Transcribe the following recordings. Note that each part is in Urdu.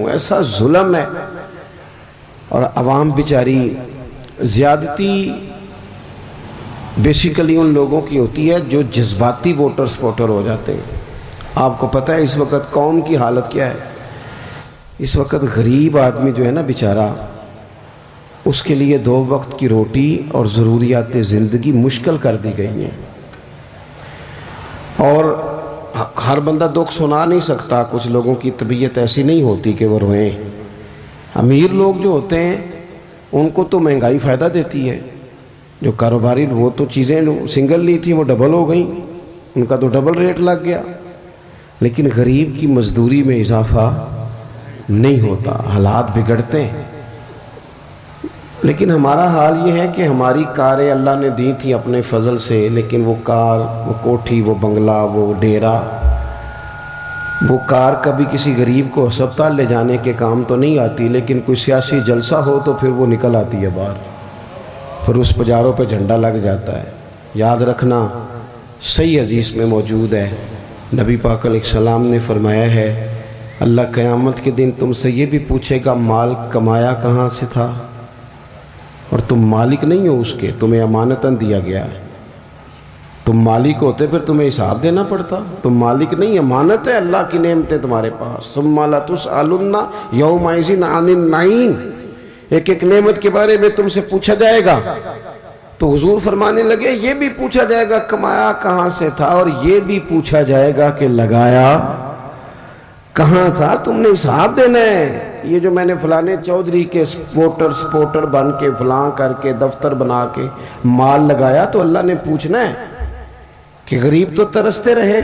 ایسا ظلم ہے. اور عوام بیچاری زیادتی بیسیکلی ان لوگوں کی ہوتی ہے جو جذباتی ووٹر سپورٹر ہو جاتے ہیں. آپ کو پتہ ہے اس وقت قوم کی حالت کیا ہے؟ اس وقت غریب آدمی جو ہے نا بیچارہ، اس کے لیے 2 وقت کی روٹی اور ضروریات زندگی مشکل کر دی گئی ہیں. اور ہر بندہ دکھ سنا نہیں سکتا، کچھ لوگوں کی طبیعت ایسی نہیں ہوتی کہ وہ روئیں. امیر لوگ جو ہوتے ہیں ان کو تو مہنگائی فائدہ دیتی ہے. جو کاروباری وہ تو چیزیں سنگل لی تھی وہ ڈبل ہو گئیں، ان کا تو ڈبل ریٹ لگ گیا. لیکن غریب کی مزدوری میں اضافہ نہیں ہوتا، حالات بگڑتے ہیں. لیکن ہمارا حال یہ ہے کہ ہماری کاریں اللہ نے دی تھی اپنے فضل سے، لیکن وہ کار، وہ کوٹھی، وہ بنگلہ، وہ ڈیرا، وہ کار کبھی کسی غریب کو ہسپتال لے جانے کے کام تو نہیں آتی، لیکن کوئی سیاسی جلسہ ہو تو پھر وہ نکل آتی ہے باہر، پھر اس پجاروں پہ جھنڈا لگ جاتا ہے. یاد رکھنا، صحیح حدیث میں موجود ہے، نبی پاک علیہ السلام نے فرمایا ہے اللہ قیامت کے دن تم سے یہ بھی پوچھے گا مال کمایا کہاں سے تھا، اور تم مالک نہیں ہو اس کے، تمہیں امانتاً دیا گیا ہے. تم مالک ہوتے پھر تمہیں حساب دینا پڑتا. تم مالک نہیں، امانت ہے، اللہ کی نعمتیں تمہارے پاس. ثم لتسألن یومئذ عن النعیم، ایک ایک نعمت کے بارے میں تم سے پوچھا جائے گا. تو حضور فرمانے لگے یہ بھی پوچھا جائے گا کمایا کہاں سے تھا، اور یہ بھی پوچھا جائے گا کہ لگایا کہاں تھا. تم نے حساب دینا ہے. یہ جو میں نے فلانے چودھری کے سپورٹر بن کے فلاں کر کے دفتر بنا کے مال لگایا، تو اللہ نے پوچھنا ہے کہ غریب تو ترستے رہے،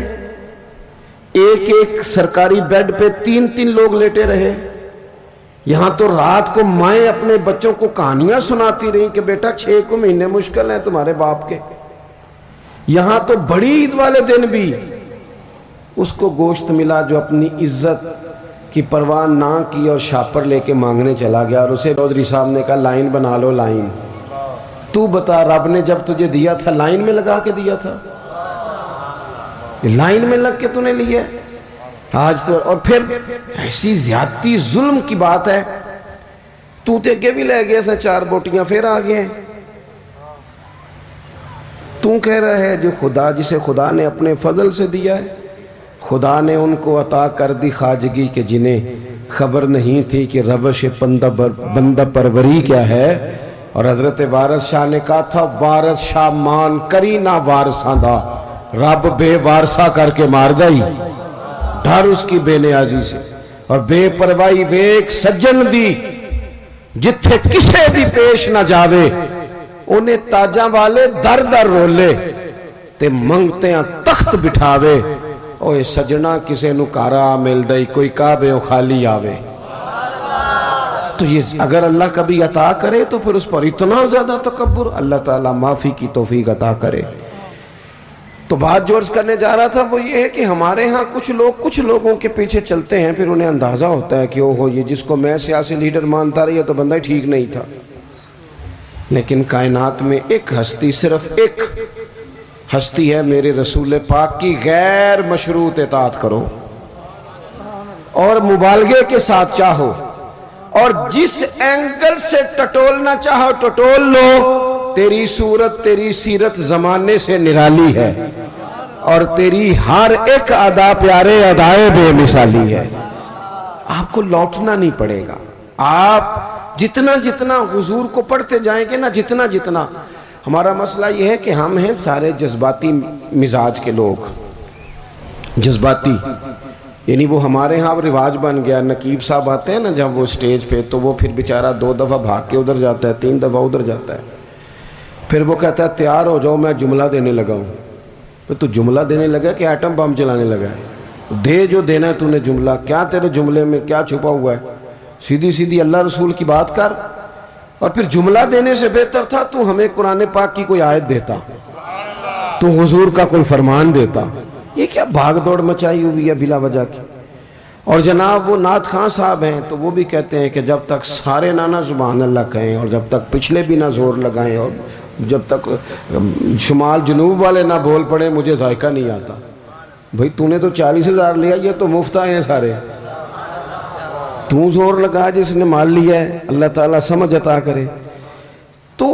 ایک ایک سرکاری بیڈ پہ 3 لوگ لیٹے رہے. یہاں تو رات کو مائیں اپنے بچوں کو کہانیاں سناتی رہیں کہ بیٹا 6 کو مہینے مشکل ہیں تمہارے باپ کے. یہاں تو بڑی عید والے دن بھی اس کو گوشت ملا جو اپنی عزت کی پرواہ نہ کی اور شاپر لے کے مانگنے چلا گیا، اور اسے چودھری صاحب نے کہا لائن بنا لو. لائن تو بتا، رب نے جب تجھے دیا تھا لائن میں لگا کے دیا تھا؟ لائن میں لگ کے تو نے لیا آج تو. اور پھر ایسی زیادتی ظلم کی بات ہے، تو تے کے بھی لے گیا تھا 4 بوٹیاں پھر آ گئے. تو کہہ رہا ہے جو خدا، جسے خدا نے اپنے فضل سے دیا ہے، خدا نے ان کو عطا کر دی خواجگی کہ جنہیں خبر نہیں تھی کہ روش بندہ پروری کیا ہے. اور حضرت وارث شاہ نے کہا تھا وارث شاہ مان کری نہ وارثاں دا، رب بے وارثہ کر کے مار گئی. ڈر اس کی بے نیازی سے اور بے پرواہی ویک سجن دی جتھے کسے دی پیش نہ جاوے، انہیں تاجاں والے در در رولے تے منگتے ہیں تخت بٹھاوے. اوے سجنا کسے نو کارا مل دئی، کوئی کعبے او خالی آوے. تو یہ اگر اللہ کبھی عطا کرے تو پھر اس پر اتنا زیادہ تکبر، اللہ تعالیٰ معافی کی توفیق عطا کرے. تو بات جو عرض کرنے جا رہا تھا وہ یہ ہے کہ ہمارے ہاں کچھ لوگوں کے پیچھے چلتے ہیں، پھر انہیں اندازہ ہوتا ہے کہ اوہو یہ جس کو میں سیاسی لیڈر مانتا رہی ہے تو بندہ ہی ٹھیک نہیں تھا. لیکن کائنات میں ایک ہستی، صرف ایک ہستی ہے میرے رسول پاک کی، غیر مشروط اطاعت کرو اور مبالغے کے ساتھ چاہو، اور جس اینگل سے ٹٹولنا چاہو ٹٹول لو. تیری صورت، تیری سیرت زمانے سے نرالی ہے، اور تیری ہر ایک ادا پیارے ادائے بے مثالی ہے. آپ کو لوٹنا نہیں پڑے گا. آپ جتنا حضور کو پڑھتے جائیں گے نا، جتنا ہمارا مسئلہ یہ ہے کہ ہم ہیں سارے جذباتی مزاج کے لوگ. جذباتی یعنی وہ ہمارے ہاں رواج بن گیا. نقیب صاحب آتے ہیں نا جب وہ سٹیج پہ، تو وہ پھر بیچارہ 2 دفعہ بھاگ کے ادھر جاتا ہے، 3 دفعہ ادھر جاتا ہے. پھر وہ کہتا ہے تیار ہو جاؤ میں جملہ دینے لگا ہوں. تو جملہ دینے لگا کہ ایٹم بم چلانے لگا ہے؟ دے جو دینا ہے تو نے جملہ. کیا تیرے جملے میں کیا چھپا ہوا ہے؟ سیدھی اللہ رسول کی بات کر. اور پھر جملہ دینے سے بہتر تھا تو ہمیں قرآن پاک کی کوئی آیت دیتا، تو حضور کا کوئی فرمان دیتا. یہ کیا بھاگ دوڑ مچائی ہوئی ہے بلا وجہ کی. اور جناب وہ نعت خان صاحب ہیں تو وہ بھی کہتے ہیں کہ جب تک سارے نہ سبحان اللہ کہیں، اور جب تک پچھلے بھی نہ زور لگائیں، اور جب تک شمال جنوب والے نہ بول پڑے مجھے ذائقہ نہیں آتا. بھئی تو نے تو 40,000 لیا، یہ تو مفت آئے ہیں سارے. تو زور لگا جس نے مان لیا ہے، اللہ تعالیٰ سمجھ عطا کرے۔ تو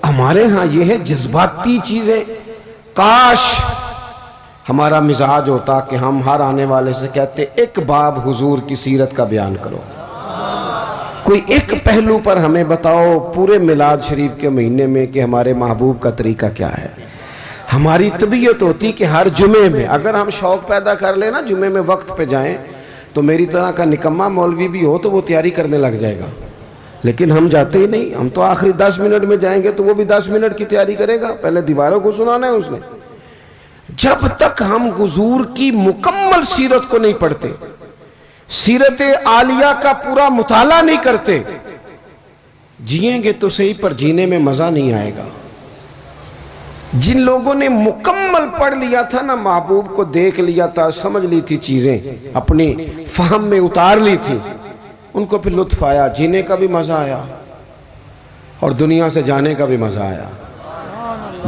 ہمارے ہاں یہ ہے جذباتی چیزیں۔ کاش ہمارا مزاج ہوتا کہ ہم ہر آنے والے سے کہتے ایک باب حضور کی سیرت کا بیان کرو، کوئی ایک پہلو پر ہمیں بتاؤ پورے میلاد شریف کے مہینے میں کہ ہمارے محبوب کا طریقہ کیا ہے۔ ہماری طبیعت ہوتی کہ ہر جمعے میں اگر ہم شوق پیدا کر لیں نا جمعے میں وقت پہ جائیں، تو میری طرح کا نکمہ مولوی بھی ہو تو وہ تیاری کرنے لگ جائے گا، لیکن ہم جاتے ہی نہیں۔ ہم تو آخری 10 منٹ میں جائیں گے تو وہ بھی 10 منٹ کی تیاری کرے گا، پہلے دیواروں کو سنانا ہے اس نے۔ جب تک ہم حضور کی مکمل سیرت کو نہیں پڑھتے، سیرت عالیہ کا پورا مطالعہ نہیں کرتے، جئیں گے تو صحیح پر جینے میں مزہ نہیں آئے گا۔ جن لوگوں نے مکمل پڑھ لیا تھا نا، محبوب کو دیکھ لیا تھا، سمجھ لی تھی چیزیں، اپنی فہم میں اتار لی تھی، ان کو پھر لطف آیا، جینے کا بھی مزہ آیا اور دنیا سے جانے کا بھی مزہ آیا۔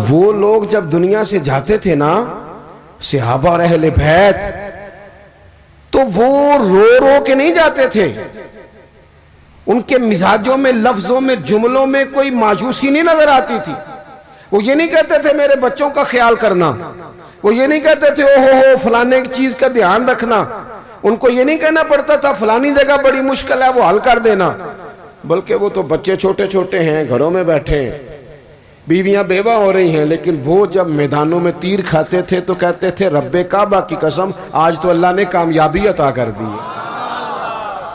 وہ لوگ جب دنیا سے جاتے تھے نا، صحابہ اور اہل بیت، تو وہ رو رو کے نہیں جاتے تھے، ان کے مزاجوں میں، لفظوں میں، جملوں میں کوئی مایوسی نہیں نظر آتی تھی۔ وہ یہ نہیں کہتے تھے میرے بچوں کا خیال کرنا، وہ یہ نہیں کہتے تھے او ہو فلانے چیز کا دھیان رکھنا، ان کو یہ نہیں کہنا پڑتا تھا فلانی جگہ بڑی مشکل ہے وہ حل کر دینا، بلکہ وہ تو بچے چھوٹے چھوٹے ہیں، گھروں میں بیٹھے ہیں، بیویاں بیوہ ہو رہی ہیں، لیکن وہ جب میدانوں میں تیر کھاتے تھے تو کہتے تھے رب کعبہ کی قسم آج تو اللہ نے کامیابی عطا کر دی ہے۔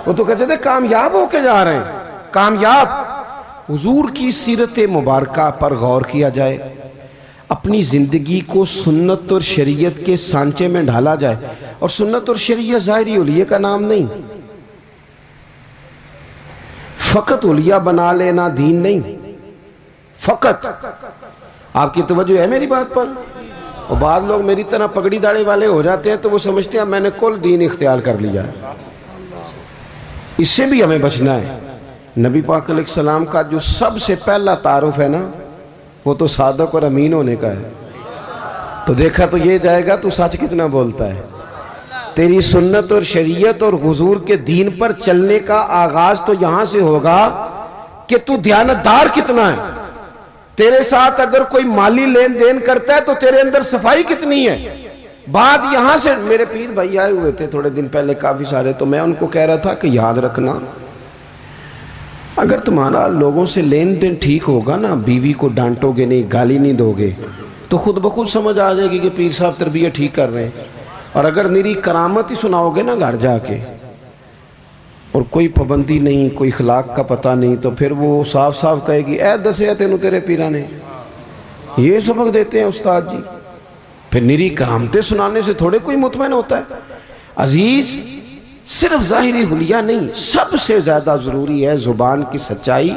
وہ تو کہتے تھے کامیاب ہو کے جا رہے ہیں، کامیاب۔ حضور کی سیرت مبارکہ پر غور کیا جائے، اپنی زندگی کو سنت اور شریعت کے سانچے میں ڈھالا جائے، اور سنت اور شریعت ظاہری اولیاء کا نام نہیں، فقط اولیاء بنا لینا دین نہیں، فقط۔ آپ کی توجہ ہے میری بات پر؟ اور بعض لوگ میری طرح پگڑی داڑھی والے ہو جاتے ہیں تو وہ سمجھتے ہیں میں نے کل دین اختیار کر لیا ہے۔ اس سے بھی ہمیں بچنا ہے۔ نبی پاک علیہ السلام کا جو سب سے پہلا تعارف ہے نا، وہ تو صادق اور امین ہونے کا ہے۔ تو دیکھا تو یہ جائے گا تو سچ کتنا بولتا ہے۔ تیری سنت اور شریعت اور حضور کے دین پر چلنے کا آغاز تو یہاں سے ہوگا کہ تو دیانتدار کتنا ہے۔ تیرے ساتھ اگر کوئی مالی لین دین کرتا ہے تو تیرے اندر صفائی کتنی ہے۔ بات یہاں سے، میرے پیر بھائی آئے ہوئے تھے تھوڑے دن پہلے کافی سارے، تو میں ان کو کہہ رہا تھا کہ یاد رکھنا، اگر تمہارا لوگوں سے لین دین ٹھیک ہوگا نا، بیوی کو ڈانٹو گے نہیں، گالی نہیں دو گے، تو خود بخود سمجھ آ جائے گی کہ پیر صاحب تربیت ٹھیک کر رہے ہیں۔ اور اگر میری کرامت ہی سناؤ گے نا گھر جا کے، اور کوئی پابندی نہیں، کوئی اخلاق کا پتہ نہیں، تو پھر وہ صاف صاف کہے گی اے دسے تینوں تیرے پیرا نے۔ یہ سبق دیتے ہیں استاد جی۔ پھر نری کرامتیں سنانے سے تھوڑے کوئی مطمئن ہوتا ہے۔ عزیز، صرف ظاہری حلیہ نہیں، سب سے زیادہ ضروری ہے زبان کی سچائی،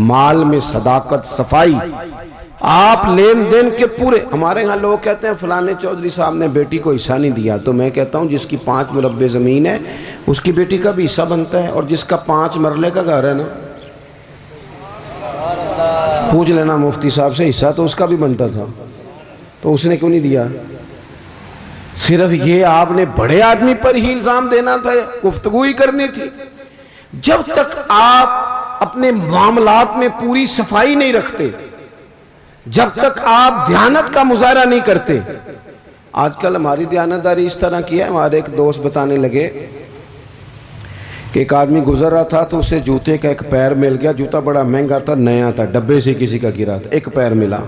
مال میں صداقت، صفائی۔ آپ لین دین کے پورے، ہمارے ہاں لوگ کہتے ہیں فلانے چودھری صاحب نے بیٹی کو حصہ نہیں دیا، تو میں کہتا ہوں جس کی 5 مربع زمین ہے اس کی بیٹی کا بھی حصہ بنتا ہے، اور جس کا 5 مرلے کا گھر ہے نا، پوچھ لینا مفتی صاحب سے، حصہ تو اس کا بھی بنتا تھا، تو اس نے کیوں نہیں دیا؟ صرف یہ آپ نے بڑے آدمی پر ہی الزام دینا تھا، گفتگو ہی کرنی تھی۔ جب تک آپ اپنے معاملات میں پوری صفائی نہیں رکھتے، جب تک آپ دیانت کا مظاہرہ نہیں کرتے۔ آج کل ہماری دیانتداری اس طرح کی ہے، ہمارے ایک دوست بتانے لگے کہ ایک آدمی گزر رہا تھا تو اسے جوتے کا ایک پیر مل گیا، جوتا بڑا مہنگا تھا، نیا تھا، ڈبے سے کسی کا گرا تھا، ایک پیر ملا۔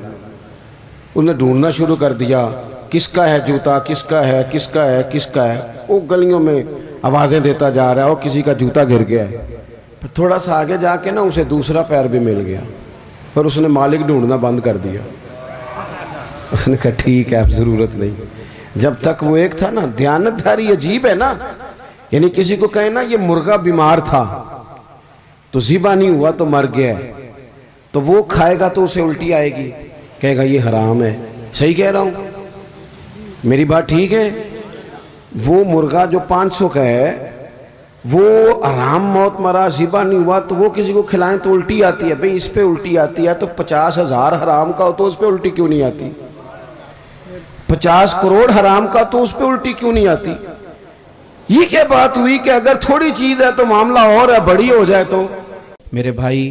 اس نے ڈھونڈنا شروع کر دیا، کس کا ہے جوتا، کس کا ہے، کس کا ہے، کس کا ہے۔ وہ گلیوں میں آوازیں دیتا جا رہا ہے اور کسی کا جوتا گر گیا ہے۔ پھر تھوڑا سا آگے جا کے نا اسے دوسرا پیر بھی مل گیا، پھر اس نے مالک ڈھونڈنا بند کر دیا۔ اس نے کہا ٹھیک ہے اب ضرورت نہیں۔ جب تک وہ ایک تھا نا، دیانتداری عجیب ہے نا، یعنی کسی کو کہیں نا یہ مرغا بیمار تھا تو ذبح نہیں ہوا تو مر گیا ہے، تو وہ کھائے گا تو اسے الٹی آئے گی، کہے گا یہ حرام ہے۔ صحیح کہہ رہا ہوں؟ میری بات ٹھیک ہے؟ وہ مرغا جو 500 کا ہے وہ حرام موت مرا، ذبح نہیں ہوا، تو وہ کسی کو کھلائیں تو الٹی آتی ہے۔ بھئی اس پہ الٹی آتی ہے تو 50,000 حرام کا ہو تو اس پہ الٹی کیوں نہیں آتی؟ 50 کروڑ حرام کا تو اس پہ الٹی کیوں نہیں آتی؟ یہ کیا بات ہوئی کہ اگر تھوڑی چیز ہے تو معاملہ اور ہے، بڑی ہو جائے تو؟ میرے بھائی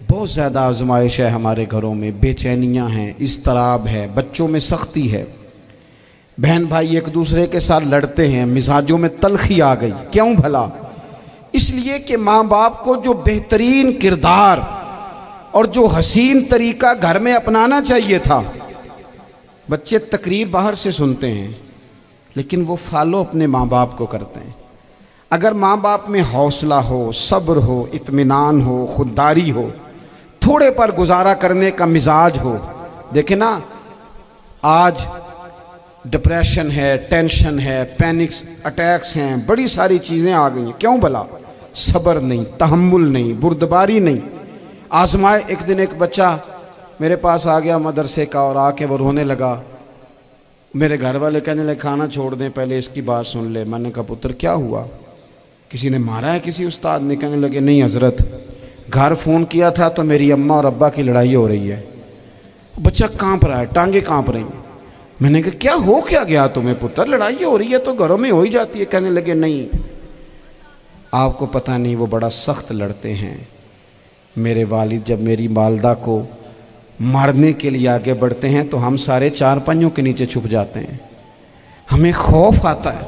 بہت زیادہ آزمائش ہے ہمارے گھروں میں، بے چینیاں ہیں، اضطراب ہے، بچوں میں سختی ہے، بہن بھائی ایک دوسرے کے ساتھ لڑتے ہیں، مزاجوں میں تلخی آ گئی۔ کیوں بھلا؟ اس لیے کہ ماں باپ کو جو بہترین کردار اور جو حسین طریقہ گھر میں اپنانا چاہیے تھا، بچے تقریر باہر سے سنتے ہیں لیکن وہ فالو اپنے ماں باپ کو کرتے ہیں۔ اگر ماں باپ میں حوصلہ ہو، صبر ہو، اطمینان ہو، خودداری ہو، تھوڑے پر گزارا کرنے کا مزاج ہو، دیکھیں نا آج ڈپریشن ہے، ٹینشن ہے، پینکس اٹیکس ہیں، بڑی ساری چیزیں آ گئی ہیں۔ کیوں بھلا؟ صبر نہیں، تحمل نہیں، بردباری نہیں۔ آزمائے ایک دن ایک بچہ میرے پاس آ گیا مدرسے کا، اور آ کے وہ رونے لگا۔ میرے گھر والے کہنے لگے کھانا چھوڑ دیں، پہلے اس کی بات سن لے۔ میں نے کہا پتر کیا ہوا؟ کسی نے مارا ہے کسی استاد نے؟ کہنے لگے نہیں حضرت، گھر فون کیا تھا تو میری اماں اور ابا کی لڑائی ہو رہی ہے۔ بچہ کانپ رہا ہے، ٹانگیں کانپ رہی ہیں۔ میں نے کہا کیا ہو کیا گیا تمہیں پتر؟ لڑائی ہو رہی ہے تو گھروں میں ہو ہی جاتی ہے۔ کہنے لگے نہیں آپ کو پتہ نہیں، وہ بڑا سخت لڑتے ہیں۔ میرے والد جب میری والدہ کو مارنے کے لیے آگے بڑھتے ہیں تو ہم سارے چار پنجوں کے نیچے چھپ جاتے ہیں، ہمیں خوف آتا ہے،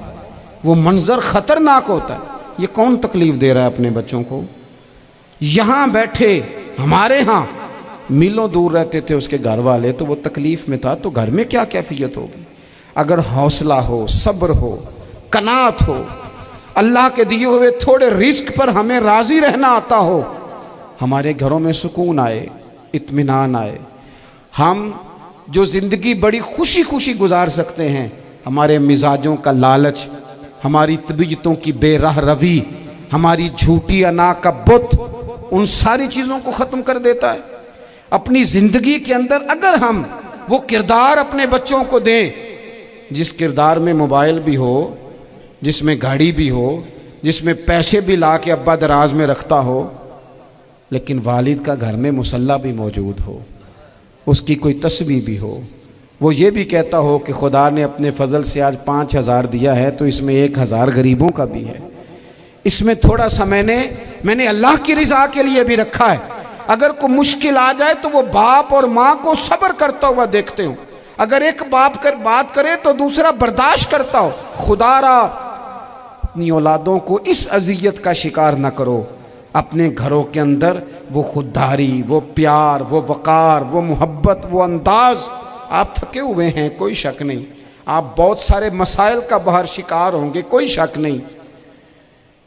وہ منظر خطرناک ہوتا ہے۔ یہ کون تکلیف دے رہا ہے اپنے بچوں کو؟ یہاں بیٹھے ہمارے ہاں میلوں دور رہتے تھے اس کے گھر والے، تو وہ تکلیف میں تھا، تو گھر میں کیا کیفیت ہوگی؟ اگر حوصلہ ہو، صبر ہو، قناعت ہو، اللہ کے دیے ہوئے تھوڑے رزق پر ہمیں راضی رہنا آتا ہو، ہمارے گھروں میں سکون آئے، اطمینان آئے، ہم جو زندگی بڑی خوشی خوشی گزار سکتے ہیں۔ ہمارے مزاجوں کا لالچ، ہماری طبیعتوں کی بے راہ روی، ہماری جھوٹی انا کا بت، ان ساری چیزوں کو ختم کر دیتا ہے۔ اپنی زندگی کے اندر اگر ہم وہ کردار اپنے بچوں کو دیں، جس کردار میں موبائل بھی ہو، جس میں گاڑی بھی ہو، جس میں پیسے بھی لا کے ابا دراز میں رکھتا ہو، لیکن والد کا گھر میں مصلی بھی موجود ہو، اس کی کوئی تسبیح بھی ہو، وہ یہ بھی کہتا ہو کہ خدا نے اپنے فضل سے آج 5,000 دیا ہے تو اس میں 1,000 غریبوں کا بھی ہے، اس میں تھوڑا سا میں نے اللہ کی رضا کے لیے بھی رکھا ہے۔ اگر کوئی مشکل آ جائے تو وہ باپ اور ماں کو صبر کرتا ہوا دیکھتے ہوں، اگر ایک باپ کر بات کرے تو دوسرا برداشت کرتا ہو۔ خدا را اپنی اولادوں کو اس اذیت کا شکار نہ کرو۔ اپنے گھروں کے اندر وہ خودداری، وہ پیار، وہ وقار، وہ محبت، وہ انداز۔ آپ تھکے ہوئے ہیں کوئی شک نہیں، آپ بہت سارے مسائل کا باہر شکار ہوں گے کوئی شک نہیں،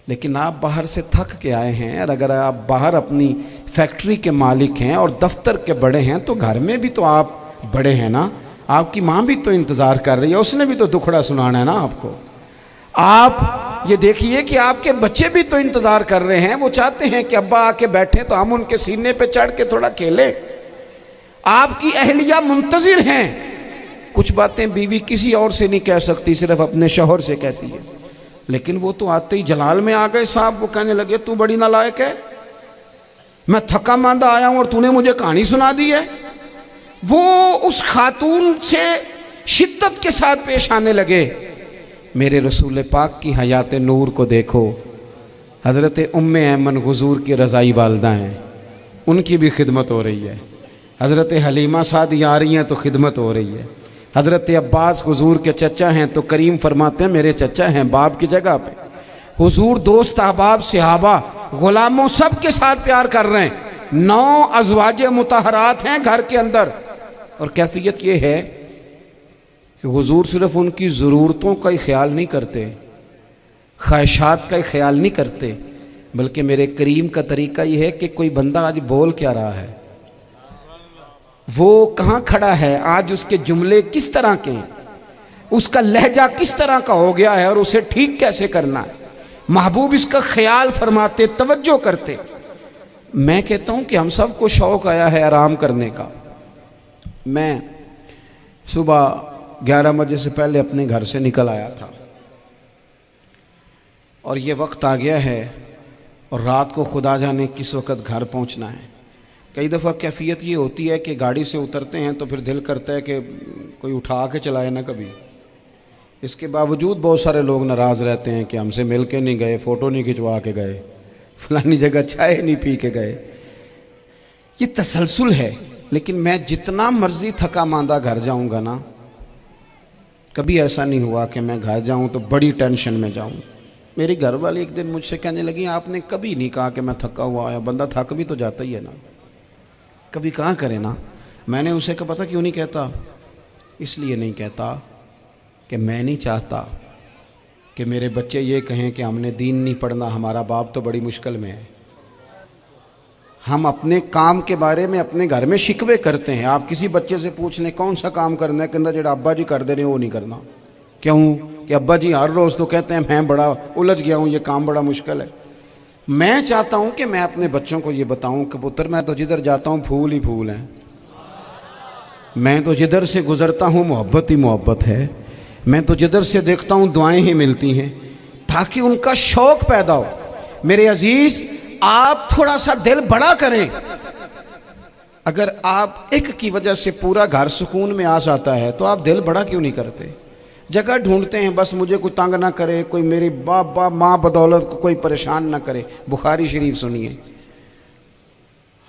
لیکن آپ باہر سے تھک کے آئے ہیں، اور اگر آپ باہر اپنی فیکٹری کے مالک ہیں اور دفتر کے بڑے ہیں تو گھر میں بھی تو آپ بڑے ہیں نا، آپ کی ماں بھی تو انتظار کر رہی ہے، اس نے بھی تو دکھڑا سنانا ہے نا آپ کو۔ آپ یہ دیکھیے کہ آپ کے بچے بھی تو انتظار کر رہے ہیں، وہ چاہتے ہیں کہ ابا آ کے بیٹھیں تو ہم ان کے سینے پہ چڑھ کے تھوڑا کھیلیں۔ آپ کی اہلیہ منتظر ہیں، کچھ باتیں بیوی کسی اور سے نہیں کہہ سکتی، صرف اپنے شوہر سے کہتی ہے، لیکن وہ تو آتے ہی جلال میں آ گئے صاحب، وہ کہنے لگے تو بڑی نالائق ہے، میں تھکا ماندہ آیا ہوں اور تو نے مجھے کہانی سنا دی ہے۔ وہ اس خاتون سے شدت کے ساتھ پیش آنے لگے۔ میرے رسول پاک کی حیات نور کو دیکھو، حضرت ام ایمن حضور کی رضائی والدہ ہیں، ان کی بھی خدمت ہو رہی ہے، حضرت حلیمہ سعدی آ رہی ہیں تو خدمت ہو رہی ہے، حضرت عباس حضور کے چچا ہیں تو کریم فرماتے ہیں میرے چچا ہیں باپ کی جگہ پہ، حضور دوست احباب صحابہ غلاموں سب کے ساتھ پیار کر رہے ہیں، 9 ازواج مطہرات ہیں گھر کے اندر، اور کیفیت یہ ہے کہ حضور صرف ان کی ضرورتوں کا ہی خیال نہیں کرتے، خواہشات کا ہی خیال نہیں کرتے، بلکہ میرے کریم کا طریقہ یہ ہے کہ کوئی بندہ آج بول کیا رہا ہے، وہ کہاں کھڑا ہے آج، اس کے جملے کس طرح کے ہیں، اس کا لہجہ کس طرح کا ہو گیا ہے اور اسے ٹھیک کیسے کرنا ہے، محبوب اس کا خیال فرماتے، توجہ کرتے۔ میں کہتا ہوں کہ ہم سب کو شوق آیا ہے آرام کرنے کا۔ میں صبح 11 بجے سے پہلے اپنے گھر سے نکل آیا تھا، اور یہ وقت آ گیا ہے اور رات کو خدا جانے کس وقت گھر پہنچنا ہے۔ کئی دفعہ کیفیت یہ ہوتی ہے کہ گاڑی سے اترتے ہیں تو پھر دل کرتا ہے کہ کوئی اٹھا کے چلائے نہ کبھی، اس کے باوجود بہت سارے لوگ ناراض رہتے ہیں کہ ہم سے مل کے نہیں گئے، فوٹو نہیں کھنچوا کے گئے، فلانی جگہ چائے نہیں پی کے گئے۔ یہ تسلسل ہے۔ لیکن میں جتنا مرضی تھکا ماندہ گھر جاؤں گا نا، کبھی ایسا نہیں ہوا کہ میں گھر جاؤں تو بڑی ٹینشن میں جاؤں۔ میری گھر والی ایک دن مجھ سے کہنے لگی آپ نے کبھی نہیں کہا کہ میں تھکا ہوا آیا، بندہ تھک بھی تو جاتا ہی ہے نا، کبھی کہاں کرے نا۔ میں نے اسے کہا پتہ کیوں نہیں کہتا؟ اس لیے نہیں کہتا کہ میں نہیں چاہتا کہ میرے بچے یہ کہیں کہ ہم نے دین نہیں پڑھنا، ہمارا باپ تو بڑی مشکل میں ہے۔ ہم اپنے کام کے بارے میں اپنے گھر میں شکوے کرتے ہیں۔ آپ کسی بچے سے پوچھ لیں کون سا کام کرنا ہے، کہنا جڑا ابا جی کر دے رہے ہیں وہ نہیں کرنا۔ کیوں؟ کہ ابا جی ہر روز تو کہتے ہیں میں بڑا الجھ گیا ہوں، یہ کام بڑا مشکل ہے۔ میں چاہتا ہوں کہ میں اپنے بچوں کو یہ بتاؤں کہ پتر میں تو جدھر جاتا ہوں پھول ہی پھول ہیں، میں تو جدھر سے گزرتا ہوں محبت ہی محبت ہے، میں تو جدھر سے دیکھتا ہوں دعائیں ہی ملتی ہیں، تاکہ ان کا شوق پیدا ہو۔ میرے عزیز، آپ تھوڑا سا دل بڑا کریں۔ اگر آپ ایک کی وجہ سے پورا گھر سکون میں آ جاتا ہے تو آپ دل بڑا کیوں نہیں کرتے؟ جگہ ڈھونڈتے ہیں بس مجھے کوئی تنگ نہ کرے، کوئی میری باپ ماں بدولت کو کوئی پریشان نہ کرے۔ بخاری شریف سنیے،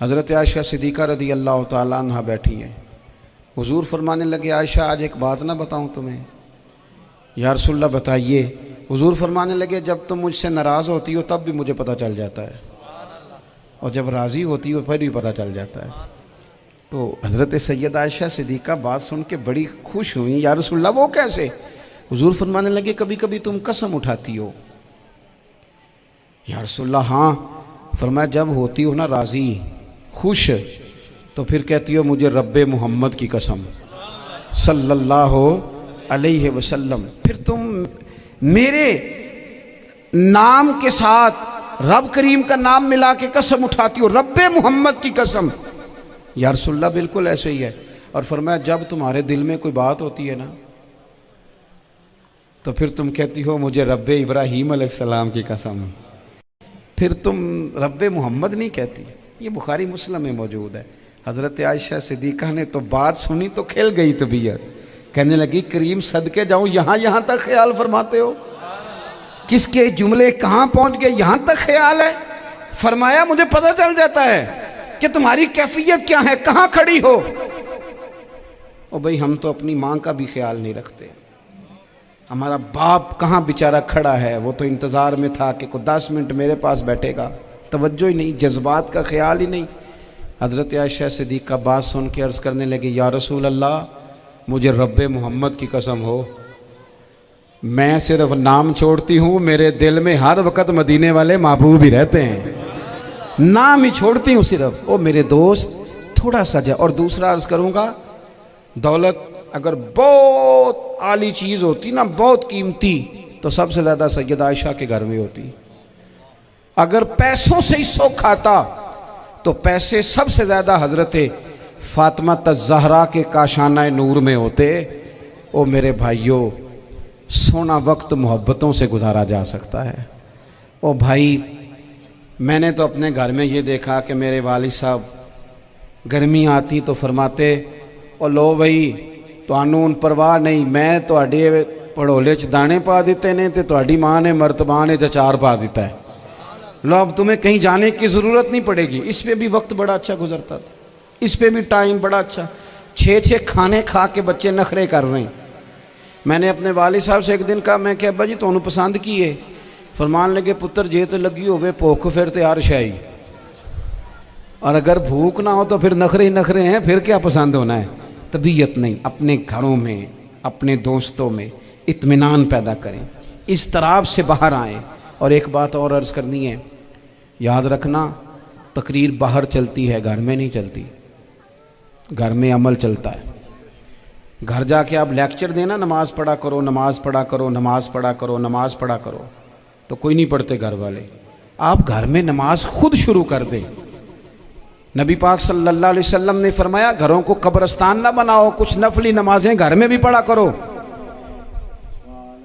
حضرت عائشہ صدیقہ رضی اللہ تعالیٰ عنہ بیٹھی ہیں، حضور فرمانے لگے عائشہ آج ایک بات نہ بتاؤں تمہیں؟ یا رسول اللہ بتائیے۔ حضور فرمانے لگے جب تم مجھ سے ناراض ہوتی ہو تب بھی مجھے پتہ چل جاتا ہے، اور جب راضی ہوتی ہو پھر بھی پتہ چل جاتا ہے۔ تو حضرت سید عائشہ صدیقہ بات سن کے بڑی خوش ہوئیں، یا رسول اللہ وہ کیسے؟ حضور فرمانے لگے کبھی کبھی تم قسم اٹھاتی ہو۔ یا رسول اللہ ہاں۔ فرمایا جب ہوتی ہو نا راضی خوش تو پھر کہتی ہو مجھے رب محمد کی قسم صلی اللہ علیہ وسلم، پھر تم میرے نام کے ساتھ رب کریم کا نام ملا کے قسم اٹھاتی ہو، رب محمد کی قسم۔ یا رسول اللہ بالکل ایسے ہی ہے۔ اور فرمایا جب تمہارے دل میں کوئی بات ہوتی ہے نا تو پھر تم کہتی ہو مجھے رب ابراہیم علیہ السلام کی قسم، پھر تم رب محمد نہیں کہتی۔ یہ بخاری مسلم میں موجود ہے۔ حضرت عائشہ صدیقہ نے تو بات سنی تو کھل گئی طبیعت، کہنے لگی کریم صدقے جاؤں، یہاں تک خیال فرماتے ہو؟ کس کے جملے کہاں پہنچ گئے، یہاں تک خیال ہے؟ فرمایا مجھے پتہ چل جاتا ہے کہ تمہاری کیفیت کیا ہے، کہاں کھڑی ہو۔ او بھئی ہم تو اپنی ماں کا بھی خیال نہیں رکھتے، ہمارا باپ کہاں بیچارہ کھڑا ہے، وہ تو انتظار میں تھا کہ کوئی 10 منٹ میرے پاس بیٹھے گا، توجہ ہی نہیں، جذبات کا خیال ہی نہیں۔ حضرت عائشہ صدیقہ بات سن کے عرض کرنے لگے یا رسول اللہ مجھے رب محمد کی قسم ہو، میں صرف نام چھوڑتی ہوں، میرے دل میں ہر وقت مدینے والے محبوب ہی رہتے ہیں، نام ہی چھوڑتی ہوں صرف۔ او میرے دوست تھوڑا سا جا، اور دوسرا عرض کروں گا، دولت اگر بہت عالی چیز ہوتی نا، بہت قیمتی، تو سب سے زیادہ سید عائشہ کے گھر میں ہوتی۔ اگر پیسوں سے ہی سوکھ آتا تو پیسے سب سے زیادہ حضرت فاطمہ الزہرا کے کاشانہ نور میں ہوتے۔ او میرے بھائیوں، سونا وقت محبتوں سے گزارا جا سکتا ہے۔ او بھائی، میں نے تو اپنے گھر میں یہ دیکھا کہ میرے والد صاحب گرمی آتی تو فرماتے او لو بھائی تانوں پرواہ نہیں، میں تواڈے پڑھولے چ دانے پا دیتے نے تے تواڈی ماں نے مرتبہ نے چار پا دیتا ہے، لو اب تمہیں کہیں جانے کی ضرورت نہیں پڑے گی۔ اس پہ بھی وقت بڑا اچھا گزرتا تھا، اس پہ بھی ٹائم بڑا اچھا، 6 کھانے کھا کے بچے نخرے کر رہے ہیں۔ میں نے اپنے والد صاحب سے ایک دن کہا، میں کہ ابا جی تانوں پسند کی ہے؟ فرمان لگے پتر جے تو لگی ہوئے بھوک پھر تے ہر شے، اور اگر بھوک نہ ہو تو پھر نخرے ہی نخرے ہیں، پھر کیا پسند ہونا ہے؟ طبیعت نہیں۔ اپنے گھروں میں اپنے دوستوں میں اطمینان پیدا کریں، اضطراب سے باہر آئیں۔ اور ایک بات اور عرض کرنی ہے، یاد رکھنا تقریر باہر چلتی ہے، گھر میں نہیں چلتی، گھر میں عمل چلتا ہے۔ گھر جا کے آپ لیکچر دینا نماز پڑھا کرو، نماز پڑھا کرو، نماز پڑھا کرو، نماز پڑھا کرو، تو کوئی نہیں پڑھتے گھر والے۔ آپ گھر میں نماز خود شروع کر دیں۔ نبی پاک صلی اللہ علیہ وسلم نے فرمایا گھروں کو قبرستان نہ بناؤ، کچھ نفلی نمازیں گھر میں بھی پڑھا کرو۔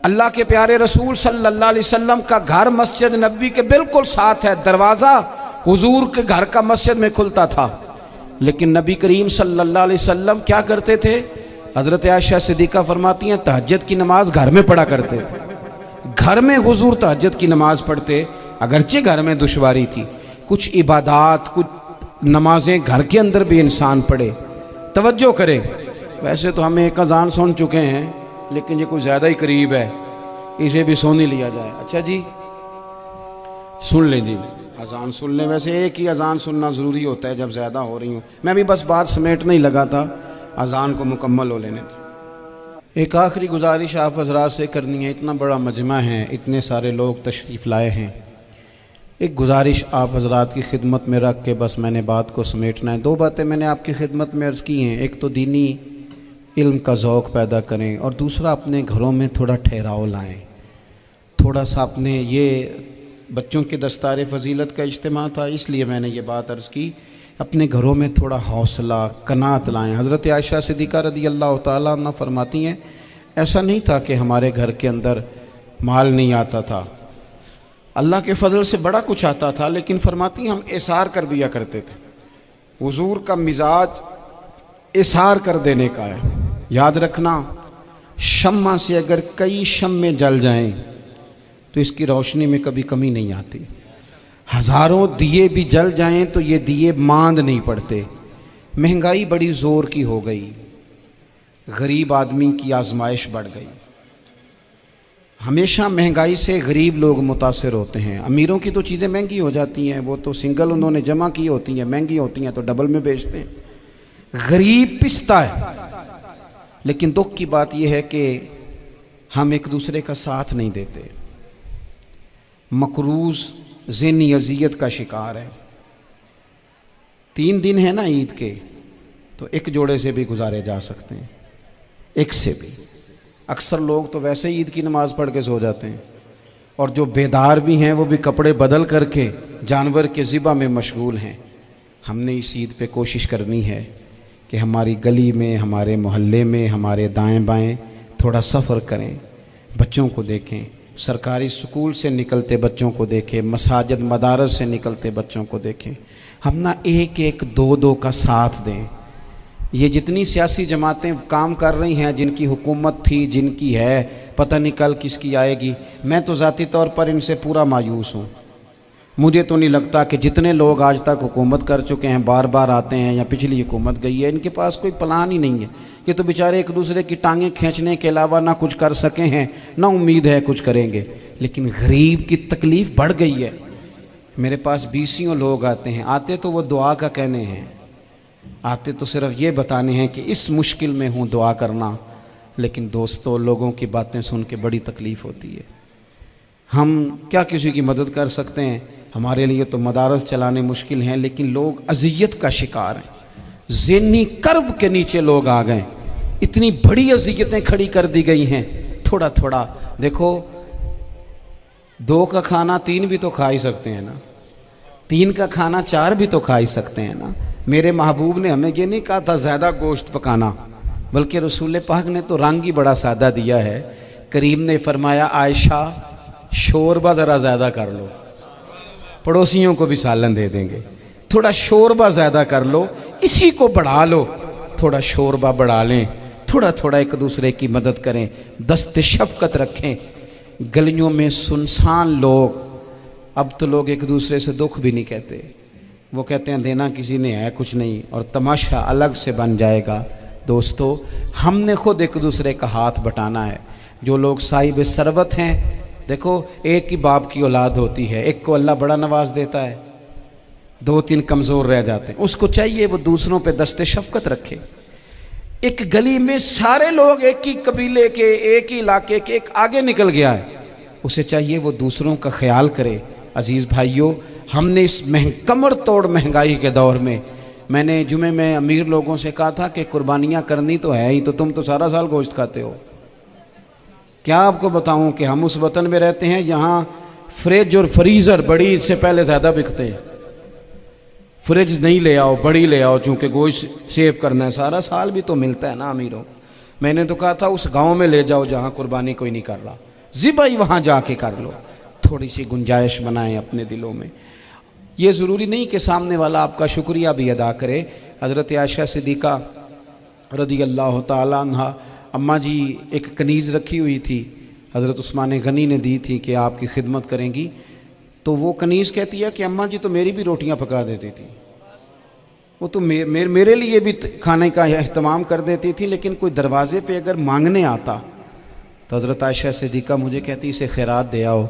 اللہ کے پیارے رسول صلی اللہ علیہ وسلم کا گھر مسجد نبوی کے بالکل ساتھ ہے، دروازہ حضور کے گھر کا مسجد میں کھلتا تھا، لیکن نبی کریم صلی اللہ علیہ وسلم کیا کرتے تھے؟ حضرت عائشہ صدیقہ فرماتی ہیں تہجد کی نماز گھر میں پڑھا کرتے تھے، گھر میں حضور تہجد کی نماز پڑھتے، اگرچہ گھر میں دشواری تھی، کچھ عبادات کچھ نمازیں گھر کے اندر بھی انسان پڑھے، توجہ کرے۔ ویسے تو ہم ایک اذان سن چکے ہیں لیکن یہ کوئی زیادہ ہی قریب ہے، اسے بھی سن ہی لیا جائے۔ اچھا جی سن لیں جی، اذان سن لیں۔ ویسے ایک ہی اذان سننا ضروری ہوتا ہے جب زیادہ ہو رہی ہوں، میں بھی بس بات سمیٹنے ہی لگا تھا، اذان کو مکمل ہو لینے دی۔ ایک آخری گزارش آپ حضرات سے کرنی ہے، اتنا بڑا مجمع ہے، اتنے سارے لوگ تشریف لائے ہیں، ایک گزارش آپ حضرات کی خدمت میں رکھ کے بس میں نے بات کو سمیٹنا ہے۔ دو باتیں میں نے آپ کی خدمت میں عرض کی ہیں، ایک تو دینی علم کا ذوق پیدا کریں، اور دوسرا اپنے گھروں میں تھوڑا ٹھہراؤ لائیں، تھوڑا سا اپنے، یہ بچوں کے دستار فضیلت کا اجتماع تھا اس لیے میں نے یہ بات عرض کی، اپنے گھروں میں تھوڑا حوصلہ قناعت لائیں۔ حضرت عائشہ صدیقہ رضی اللہ تعالیٰ عنہ فرماتی ہیں ایسا نہیں تھا کہ ہمارے گھر کے اندر مال نہیں آتا تھا، اللہ کے فضل سے بڑا کچھ آتا تھا، لیکن فرماتی ہیں ہم اثار کر دیا کرتے تھے۔ حضور کا مزاج اثار کر دینے کا ہے۔ یاد رکھنا، شمع سے اگر کئی شمع جل جائیں تو اس کی روشنی میں کبھی کمی نہیں آتی، ہزاروں دیے بھی جل جائیں تو یہ دیے ماند نہیں پڑتے۔ مہنگائی بڑی زور کی ہو گئی، غریب آدمی کی آزمائش بڑھ گئی، ہمیشہ مہنگائی سے غریب لوگ متاثر ہوتے ہیں۔ امیروں کی تو چیزیں مہنگی ہو جاتی ہیں، وہ تو سنگل انہوں نے جمع کی ہوتی ہیں، مہنگی ہوتی ہیں تو ڈبل میں بیچتے ہیں، غریب پستا ہے۔ لیکن دکھ کی بات یہ ہے کہ ہم ایک دوسرے کا ساتھ نہیں دیتے، مقروض ذہنی اذیت کا شکار ہے۔ 3 دن ہے نا عید کے، تو ایک جوڑے سے بھی گزارے جا سکتے ہیں، ایک سے بھی۔ اکثر لوگ تو ویسے ہی عید کی نماز پڑھ کے سو جاتے ہیں، اور جو بیدار بھی ہیں وہ بھی کپڑے بدل کر کے جانور کے ذبح میں مشغول ہیں۔ ہم نے اس عید پہ کوشش کرنی ہے کہ ہماری گلی میں، ہمارے محلے میں، ہمارے دائیں بائیں تھوڑا سفر کریں، بچوں کو دیکھیں، سرکاری سکول سے نکلتے بچوں کو دیکھیں، مساجد مدارس سے نکلتے بچوں کو دیکھیں۔ ہم نہ ایک ایک دو دو کا ساتھ دیں۔ یہ جتنی سیاسی جماعتیں کام کر رہی ہیں، جن کی حکومت تھی، جن کی ہے، پتہ نہیں کل کس کی آئے گی، میں تو ذاتی طور پر ان سے پورا مایوس ہوں۔ مجھے تو نہیں لگتا کہ جتنے لوگ آج تک حکومت کر چکے ہیں، بار بار آتے ہیں یا پچھلی حکومت گئی ہے، ان کے پاس کوئی پلان ہی نہیں ہے۔ یہ تو بیچارے ایک دوسرے کی ٹانگیں کھینچنے کے علاوہ نہ کچھ کر سکے ہیں، نہ امید ہے کچھ کریں گے۔ لیکن غریب کی تکلیف بڑھ گئی ہے۔ میرے پاس 20 لوگ آتے ہیں، آتے تو وہ دعا کا کہنے ہیں، آتے تو صرف یہ بتانے ہیں کہ اس مشکل میں ہوں دعا کرنا، لیکن دوستو لوگوں کی باتیں سن کے بڑی تکلیف ہوتی ہے۔ ہم کیا کسی کی مدد کر سکتے ہیں؟ ہمارے لیے تو مدارس چلانے مشکل ہیں، لیکن لوگ اذیت کا شکار ہیں، ذہنی کرب کے نیچے لوگ آ گئے، اتنی بڑی اذیتیں کھڑی کر دی گئی ہیں۔ تھوڑا تھوڑا دیکھو، 2 کا کھانا 3 بھی تو کھا ہی سکتے ہیں نا، 3 کا کھانا 4 بھی تو کھا ہی سکتے ہیں نا۔ میرے محبوب نے ہمیں یہ نہیں کہا تھا زیادہ گوشت پکانا، بلکہ رسول پاک نے تو رنگ ہی بڑا سادہ دیا ہے۔ کریم نے فرمایا عائشہ شوربہ ذرا زیادہ کر لو، پڑوسیوں کو بھی سالن دے دیں گے، تھوڑا شوربہ زیادہ کر لو، اسی کو بڑھا لو، تھوڑا شوربہ بڑھا لیں، تھوڑا تھوڑا ایک دوسرے کی مدد کریں، دست شفقت رکھیں۔ گلیوں میں سنسان لوگ، اب تو لوگ ایک دوسرے سے دکھ بھی نہیں کہتے، وہ کہتے ہیں دینا کسی نے ہے کچھ نہیں، اور تماشا الگ سے بن جائے گا۔ دوستو ہم نے خود ایک دوسرے کا ہاتھ بٹانا ہے۔ جو لوگ صاحب ثروت ہیں، دیکھو ایک ہی باپ کی اولاد ہوتی ہے، ایک کو اللہ بڑا نواز دیتا ہے، 2-3 کمزور رہ جاتے ہیں، اس کو چاہیے وہ دوسروں پہ دست شفقت رکھے۔ ایک گلی میں سارے لوگ ایک ہی قبیلے کے، ایک ہی علاقے کے، ایک آگے نکل گیا ہے، اسے چاہیے وہ دوسروں کا خیال کرے۔ عزیز بھائیوں، ہم نے اس کمر توڑ مہنگائی کے دور میں نے جمعے میں امیر لوگوں سے کہا تھا کہ قربانیاں کرنی تو ہے ہی، تو تم تو سارا سال گوشت کھاتے ہو۔ کیا آپ کو بتاؤں کہ ہم اس وطن میں رہتے ہیں جہاں فریج اور فریزر بڑی سے پہلے زیادہ بکتے ہیں۔ فریج نہیں لے آؤ، بڑی لے آؤ، چونکہ گوشت سیو کرنا ہے، سارا سال بھی تو ملتا ہے نا امیروں۔ میں نے تو کہا تھا اس گاؤں میں لے جاؤ جہاں قربانی کوئی نہیں کر رہا، ذبح ہی وہاں جا کے کر لو، تھوڑی سی گنجائش بنائیں اپنے دلوں میں۔ یہ ضروری نہیں کہ سامنے والا آپ کا شکریہ بھی ادا کرے۔ حضرت عائشہ صدیقہ رضی اللہ تعالیٰ عنہ، اماں جی ایک کنیز رکھی ہوئی تھی، حضرت عثمان غنی نے دی تھی کہ آپ کی خدمت کریں گی، تو وہ کنیز کہتی ہے کہ اماں جی تو میری بھی روٹیاں پکا دیتی تھی، وہ تو میرے لیے بھی کھانے کا اہتمام کر دیتی تھی، لیکن کوئی دروازے پہ اگر مانگنے آتا تو حضرت عائشہ صدیقہ مجھے کہتی اسے خیرات دے آؤ،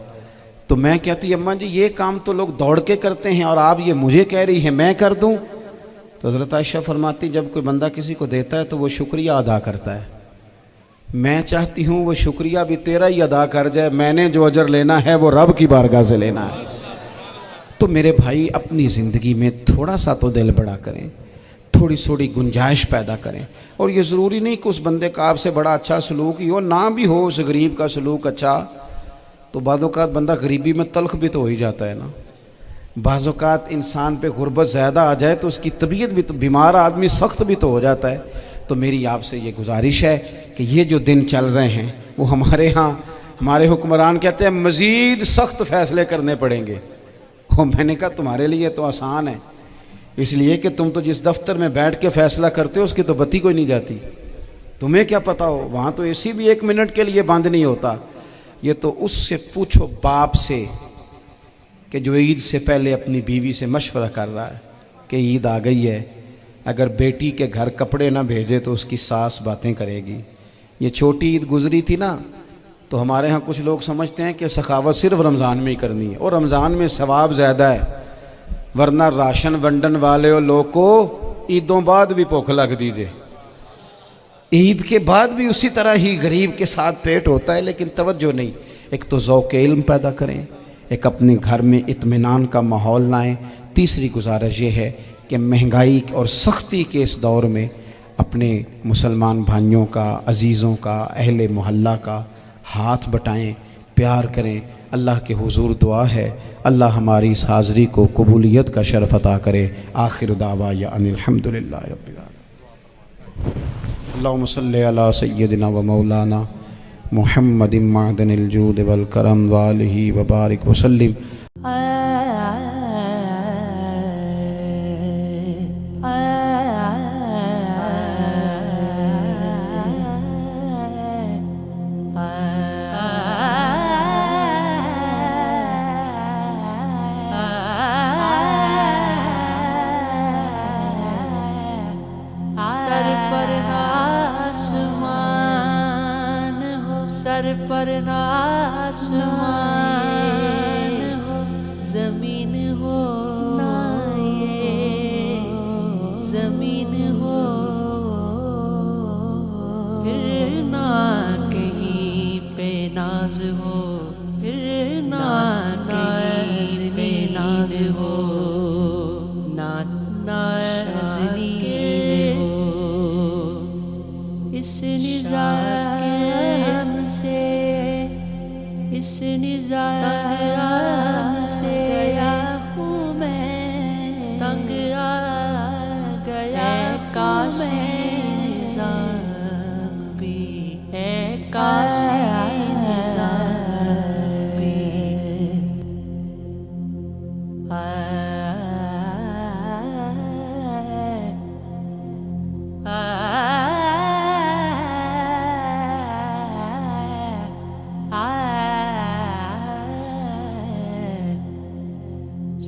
تو میں کہتی اماں جی یہ کام تو لوگ دوڑ کے کرتے ہیں اور آپ یہ مجھے کہہ رہی ہیں میں کر دوں؟ تو حضرت عائشہ فرماتی جب کوئی بندہ کسی کو دیتا ہے تو وہ شکریہ ادا کرتا ہے، میں چاہتی ہوں وہ شکریہ بھی تیرا ہی ادا کر جائے، میں نے جو اجر لینا ہے وہ رب کی بارگاہ سے لینا ہے۔ تو میرے بھائی اپنی زندگی میں تھوڑا سا تو دل بڑا کریں، تھوڑی تھوڑی گنجائش پیدا کریں، اور یہ ضروری نہیں کہ اس بندے کا آپ سے بڑا اچھا سلوک ہی ہو، نہ بھی ہو اس غریب کا سلوک اچھا، تو بعض اوقات بندہ غریبی میں تلخ بھی تو ہو ہی جاتا ہے نا، بعض اوقات انسان پہ غربت زیادہ آ جائے تو اس کی طبیعت بھی تو، بیمار آدمی سخت بھی تو ہو جاتا ہے۔ تو میری آپ سے یہ گزارش ہے کہ یہ جو دن چل رہے ہیں وہ ہمارے ہاں ہمارے حکمران کہتے ہیں مزید سخت فیصلے کرنے پڑیں گے، وہ میں نے کہا تمہارے لیے تو آسان ہے، اس لیے کہ تم تو جس دفتر میں بیٹھ کے فیصلہ کرتے ہو اس کی تو بتی کوئی نہیں جاتی، تمہیں کیا پتہ ہو، وہاں تو اے سی بھی 1 منٹ کے لیے بند نہیں ہوتا۔ یہ تو اس سے پوچھو باپ سے کہ جو عید سے پہلے اپنی بیوی سے مشورہ کر رہا ہے کہ عید آ گئی ہے، اگر بیٹی کے گھر کپڑے نہ بھیجے تو اس کی ساس باتیں کرے گی۔ یہ چھوٹی عید گزری تھی نا، تو ہمارے ہاں کچھ لوگ سمجھتے ہیں کہ سخاوت صرف رمضان میں ہی کرنی ہے، اور رمضان میں ثواب زیادہ ہے، ورنہ راشن ونڈن والے لوگ کو عیدوں بعد بھی بھوک لگ دیجئے، عید کے بعد بھی اسی طرح ہی غریب کے ساتھ پیٹ ہوتا ہے، لیکن توجہ نہیں۔ ایک تو ذوق علم پیدا کریں، ایک اپنے گھر میں اطمینان کا ماحول لائیں۔ تیسری گزارش یہ ہے کہ مہنگائی اور سختی کے اس دور میں اپنے مسلمان بھائیوں کا، عزیزوں کا، اہل محلہ کا ہاتھ بٹائیں، پیار کریں۔ اللہ کے حضور دعا ہے اللہ ہماری اس حاضری کو قبولیت کا شرف عطا کرے۔ آخر دعوانا ان الحمدللہ رب العالمین۔ اللہم صلی علی سیدنا و مولانا محمد معدن الجود والکرم وآلہ وبارک وسلم۔ سر پر آسمان ہو، زمین ہو نہ یہ زمین ہو، پھر نہ کہیں پہ ناز ہو، پھر نہ کہیں پہ ناز ہو، نہ نازنین ہو۔ اس نظام سے، اس نظام سے گیا ہوں میں، تنگ آ گیا کاش نظام بھی ہے، کاش نظام بھی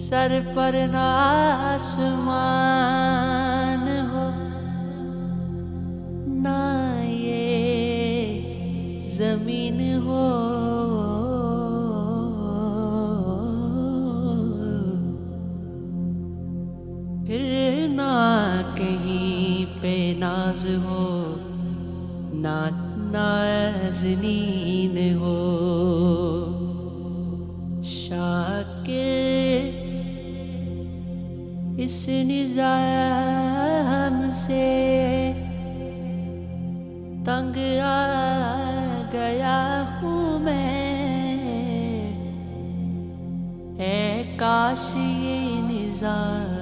سر پر نہ آسمان ہو، نہ یہ زمین ہو، پھر نہ کہیں پہ ناز ہو، نہ نازنین ہو۔ شاکر اس نظام سے تنگ آ گیا ہوں میں، اے کاش یہ نظام